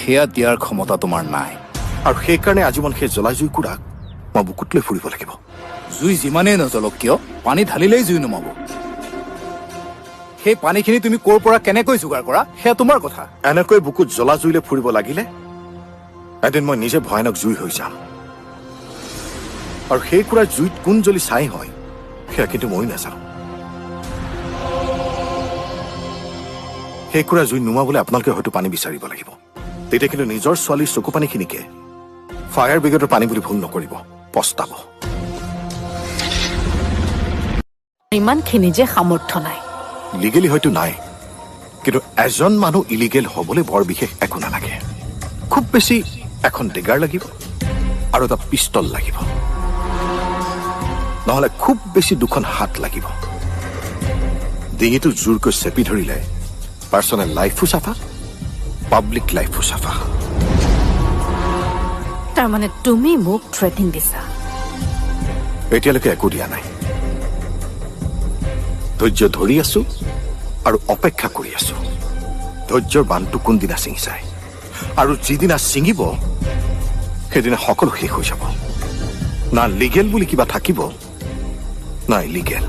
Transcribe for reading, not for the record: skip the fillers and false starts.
সেয়া দিয়াৰ ক্ষমতা তোমাৰ নাই আৰু সেইকাৰণে আজীৱন সেই জ্বলা জুইকুৰাক মই বুকুত লৈ ফুৰিব লাগিব জুই যিমানেই নজ্বলক কিয় পানী ঢালিলেই জুই নুমাব সেই পানীখিনি তুমি ক'ৰ পৰা কেনেকৈ যোগাৰ কৰা সেয়া তোমাৰ কথা এনেকৈ বুকুত জ্বলা জুইলে ফুৰিব লাগিলে এদিন মই নিজে ভয়ানক জুই হৈ যাম আৰু সেই কুৰাৰ জুইত কোন জ্বলি ছাই হয় সেয়া কিন্তু মই নাজানো সেই কুৰাৰ জুই নুমাবলৈ আপোনালোকে হয়তো পানী বিচাৰিব লাগিব তেতিয়া কিন্তু নিজৰ ছোৱালীৰ চকু পানীখিনিকে ফায়াৰ ব্ৰিগেডৰ পানী বুলি ভুল নকৰিব পস্তাব ইমানখিনি যে সামৰ্থ্য নাই লিগেলি হয়তো নাই কিন্তু এজন মানুহ ইলিগেল হ'বলৈ বৰ বিশেষ একো নালাগে খুব বেছি এখন ডিগাৰ লাগিব আৰু এটা পিষ্টল লাগিব নহলে খুব বেছি দুখন হাত লাগিব ডিঙিটো জোৰকৈ চেপি ধৰিলে পাৰ্চনেল লাইফো চাফা পাব্লিক লাইফো চাফা তাৰমানে তুমি মোক থ্ৰেটিং দিছা এতিয়ালৈকে একো দিয়া নাই ধৈৰ্য ধৰি আছো আৰু অপেক্ষা কৰি আছো ধৈৰ্যৰ বান্ধটো কোনদিনা ছিঙি যায় আৰু যিদিনা ছিঙিব সেইদিনা সকলো শেষ হৈ যাব না লিগেল বুলি কিবা থাকিব না ইলিগেল